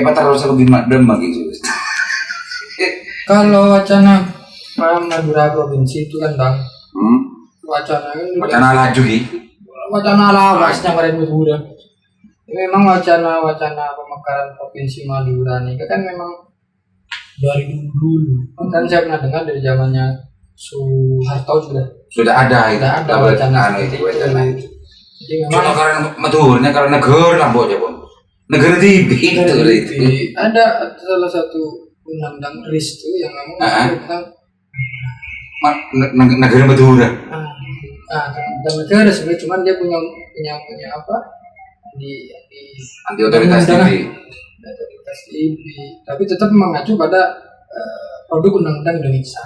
terus aku gimana gitu. Kalau wacana Madura provinsi itu kan bang, Wacana laju gitu. wacana lawas yang kemarin Madura. Memang wacana pemekaran provinsi Madura nih kan memang dari dulu. Kan saya pernah dengar dari zamannya Soeharto sudah ada wacana itu. Jadi Cuma memang karena Madura karena negara lah aja pun. Negara TV itu. ada salah satu undang-undang RIS itu yang memang tentang negara Madura. dan negara sebenarnya cuman dia punya apa di Anti otoritas TV. Otoritas TV, tapi tetap mengacu pada produk undang-undang Indonesia.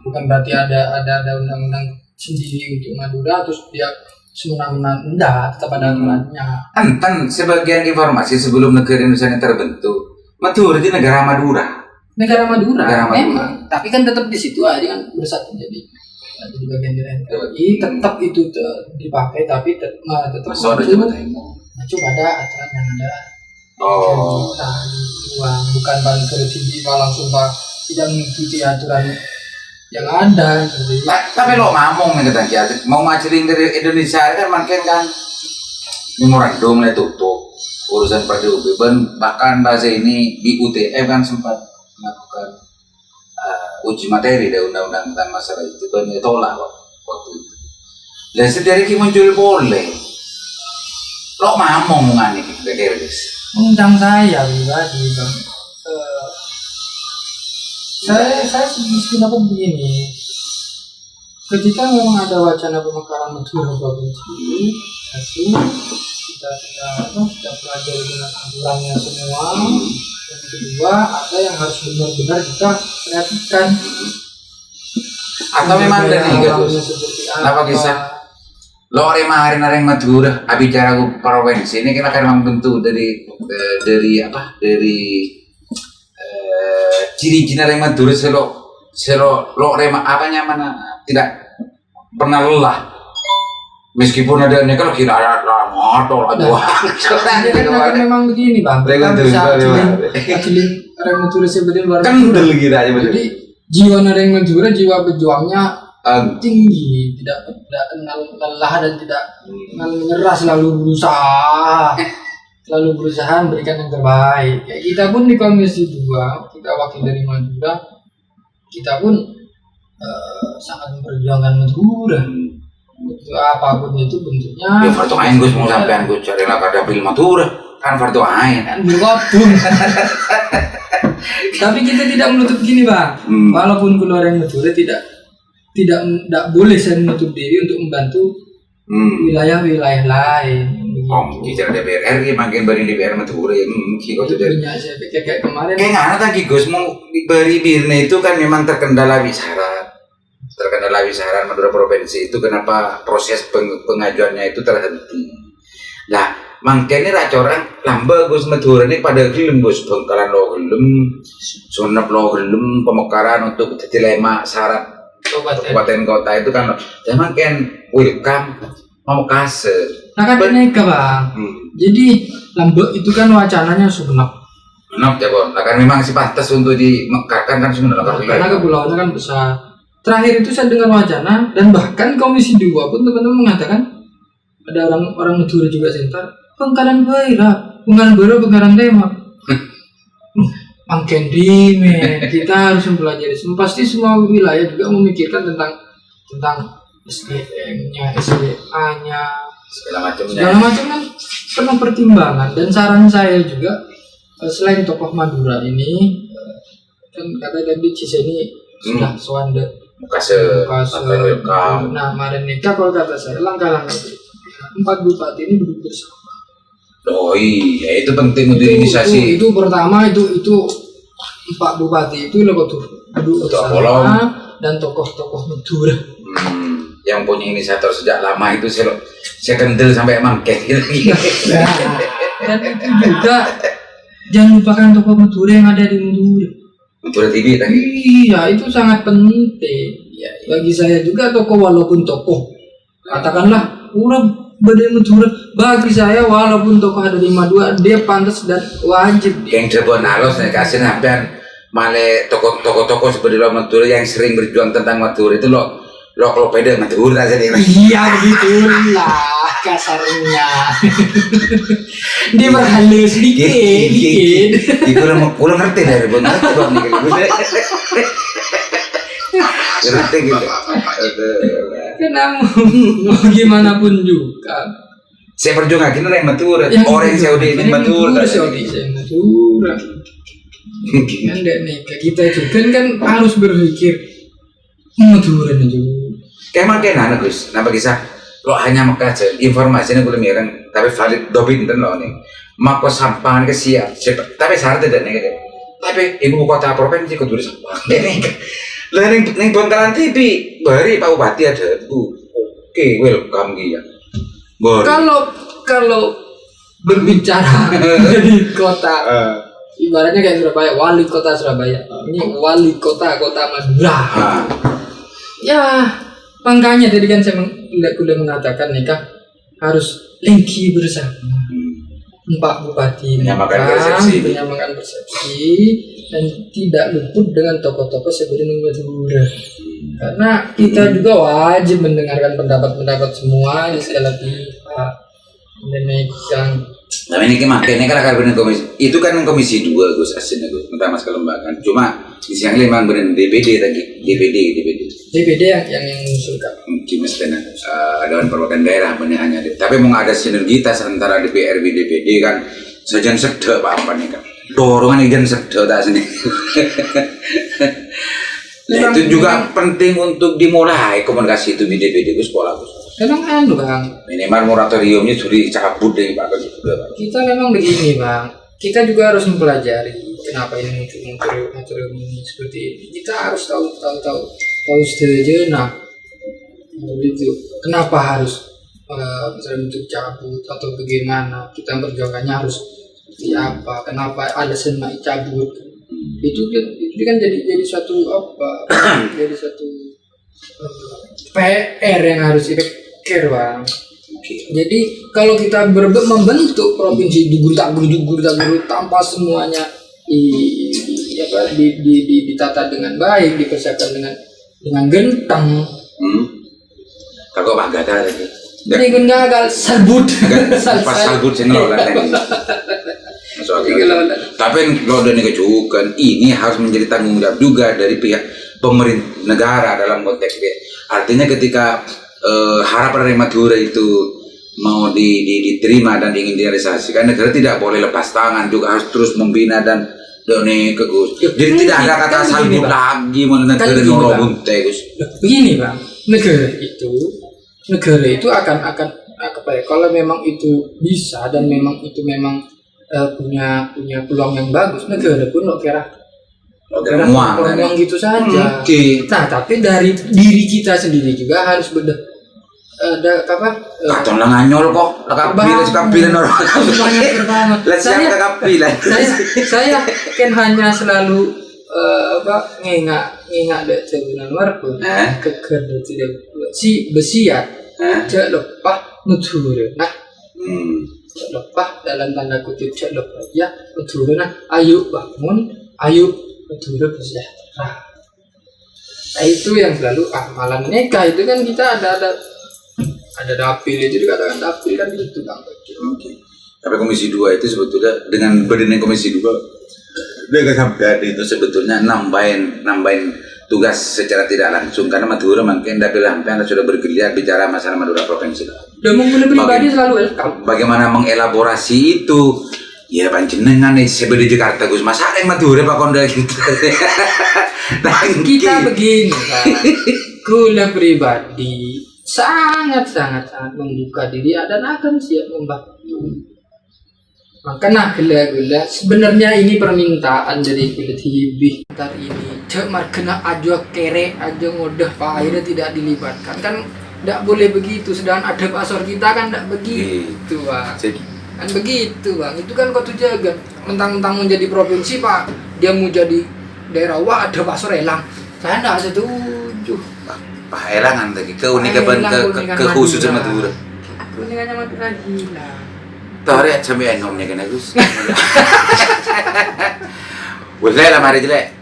Bukan berarti ada undang-undang sendiri untuk Madura terus dia semena-mena, enggak, tetap ada aturannya. Kan sebagian informasi sebelum negara Indonesia ini terbentuk, Madura itu negara Madura. Negara Madura. Memang, tapi kan tetap di situ aja kan bersatu jadi bagian dari NKRI, tetap itu dipakai tapi tetap mengacu pada aturan yang ada. Bukan balik ke TV langsung tidak mengikuti aturan yang ada. Tapi lo ngomong nih katanya, mau ngajarin dari Indonesia kan makin kan memorandum lah tutup urusan perdebatan, bahkan bahasa ini di UTM kan sempat melakukan uji materi dari undang-undang tentang masalah itu kan ditolak waktu itu. Dan sendiri muncul boleh. Lo ngomong ngani kita guys. Undang saya pribadi bang. Saya pendapat begini, ketika memang ada wacana pemekaran Madura provinsi, satu kita pelajari dengan aturannya semua. Yang kedua, ada yang harus benar-benar kita perhatikan. Atau memang dari apa kisah? Lo kemarin ada yang Madura, bicara provinsi ini kita kan memang bentuk dari ciri-ciri yang Madura selo lo rema apanya mana tidak pernah lelah meskipun ada nih kalau kira ada motor aduh memang begini bang kita bisa acilin orang Madura sebenarnya luar biasa jadi jiwa orang Madura jiwa berjuangnya tinggi, tidak kenal lelah dan tidak kenal menyerah, selalu berusaha memberikan yang terbaik. Ya, kita pun di Komisi 2, kita wakil dari Madura, kita pun sangat memperjuangkan Madura. Bentuk apapun itu bentuknya. Ya Farto Ain gue mau sampean gue cari lah kada bil Madura kan Farto Ain kan. Betul. Tapi kita tidak menutup gini bang, walaupun keluar yang Madura tidak boleh saya menutup diri untuk membantu wilayah-wilayah lain. Kita DPR RI makin bari DPR Madura yang kiko itu dari. Saya pikir kayak kemarin. Kayak nggak tadi Gus mau bari Birna itu kan memang terkendala wisarat Madura provinsi itu kenapa proses pengajuannya itu terhenti. Nah makanya racoran lamba Gus Madura ini pada gelem Gus Bangkalan lo gelem, Sunep lo gelem pemekaran untuk dilema syarat kabupaten kota itu kan zaman kan welcome mau kasih nah kan neka bang jadi Lombok itu kan wacananya Sumenep ya bang nah, kan memang si pantas untuk dimekarkan kan sebenarnya karena kepulauannya kan besar. Terakhir itu saya dengar wacana dan bahkan Komisi 2 pun teman-teman mengatakan ada orang Madura juga sentar Bangkalan Baira Bangkalan Demak Makin dime, kita harus mempelajari. Pasti semua wilayah juga memikirkan tentang SDM-nya, SDA-nya, segala macam kan penuh pertimbangan. Dan saran saya juga selain tokoh Madura ini, kan kata tadi Ciseni sudah Swanda, Mukase. Nah, Mareneka kalau kata saya langkah-langkah 4 bupati ini duduk bersama. Oh iya, itu penting untuk inisiasi. Itu pertama itu 4 bupati itu lebih duduk bersama dan tokoh-tokoh Madura. Yang punya inisiator sejak lama itu saya kendel sampai mangkek. Dan itu juga jangan lupakan tokoh Madura yang ada di Madura TV tadi. Iya, itu sangat penting. Ya, bagi saya juga tokoh walaupun tokoh katakanlah Badai Madura bagi saya walaupun tokoh ada 52 dia pantas dan wajib. Yang Cirebon Alos nih kasih sampean male tokoh-tokoh seperti lo Madura yang sering berjuang tentang Madura itu lo kalau pede Madura aja nih. Iya begitulah kasarnya. Dia berhalus dikit. Kurang ngerti dari bang nih. Ngerti gitu. Kenapa mau gimana pun juga. Saya berjuang akhirnya yang Madura. Orang yang Saudi ini Madura. Saudi Madura. Enggak nih, kita juga kan harus berpikir Madura juga. Kayak makin Gus, kenapa kisah? Lo hanya mengkaca informasinya belum mireng, tapi valid dobin dan lo nih. Mako sampah ke siap, tapi syarat tidak nih. Tapi ibu kota provinsi kudu sampah. Ning Bangkalan TV, bari Pak Bupati ada. Oke, welcome dia. Kalau berbicara di kota, ibaratnya kayak Surabaya, wali kota Surabaya. Ini wali kota Madura. Ya, makanya tadi kan saya sudah mengatakan nih Kak, harus lengki bersama. Pak Bupati menyamakan persepsi dan tidak luput dengan tokoh-tokoh seperti Madura. Karena kita juga wajib mendengarkan pendapat semua di segala pihak. Memegang. Nah ini makanya kan akan benar komisi. Itu kan komisi 2 Gus Asin Gus tentang masalah kelembagaan. Cuma di siang memang benar DPD tadi, DPD yang mengusulkan. Mungkin mestinya Dewan Perwakilan Daerah benar hanya. Tapi mau ada sinergitas antara DPRD DPD kan sajian sedek apa nih kan. Dorongan ikan sedek tak sini. Nah, itu juga penting untuk dimulai komunikasi itu di DPD Gus sekolah Gus. Memang Bang. Minimal moratoriumnya sudah dicabut dari Pak Gus. Kita memang begini Bang. Kita juga harus mempelajari kenapa ini moratorium ini seperti ini. Kita harus tahu sejenak. Begitu. Kenapa harus misalnya untuk cabut atau bagaimana? Kita memperjuangkannya harus seperti apa? Kenapa ada senai cabut? Itu kan jadi suatu jadi suatu PR yang harus dipikir Bang. Jadi kalau kita membentuk provinsi di guru tanpa semuanya ditata dengan baik, dipersiapkan dengan genteng. Kalau bangga lagi. Ini kan gagal salbut senol lah. Tapi kalau udah dikecukan, ini harus menjadi tanggung jawab juga dari pihak pemerintah negara dalam konteks ini. Artinya ketika harapan dari Madura itu mau diterima dan ingin direalisasikan, negara tidak boleh lepas tangan, juga harus terus membina dan doni kegus. Jadi tidak ada kata salbut lagi mana negara norobun Gus. Begini Bang, negara itu akan apa ya? Kalau memang itu bisa dan memang punya peluang yang bagus, negara pun kira uang gitu saja. Nah, tapi dari diri kita sendiri juga harus ada apa? Katon lang anyol kok, kapilan orang. Saya kan hanya selalu ngengak dek sebulan warpun keker tidak si besiat cak lepah Madura. Nah, lepah dalam tanda kutip cak lepah ya Madura. Nah, ayo bangun, ayo Madura bersejahtera. Nah, itu yang selalu amalan nikah itu kan kita ada dapil itu dikatakan dapil kan itu Bang. Tapi komisi 2 itu sebetulnya dengan berdirinya komisi 2 dengan sampai itu sebetulnya nambahin tugas secara tidak langsung karena Madura mungkin dapil sampai sudah bergerak bicara masalah Madura provinsi. Dan menggunakan pribadi selalu welcome. Bagaimana mengelaborasi itu? Ya panjenengan nih sebeda Jakarta Gus Mas ada Madura Pak Konda gitu. Kita begini kan. Gula pribadi sangat membuka diri dan akan siap membantu. Makanya gula sebenarnya ini permintaan dari kulit hibih ntar ini cuma kena aja kere aja ngodah Pak akhirnya tidak dilibatkan kan tidak boleh begitu sedangkan ada pasor kita kan tidak begitu Bang kan begitu Bang itu kan kau jaga mentang-mentang menjadi provinsi Pak dia mau jadi daerah wah ada pasor elang saya tidak setuju Pak elangan tadi keunikan kekhususan Madura kuningannya mati lagi lah. Tore sampai enomnya kan Agus. Boleh lah mari jelek.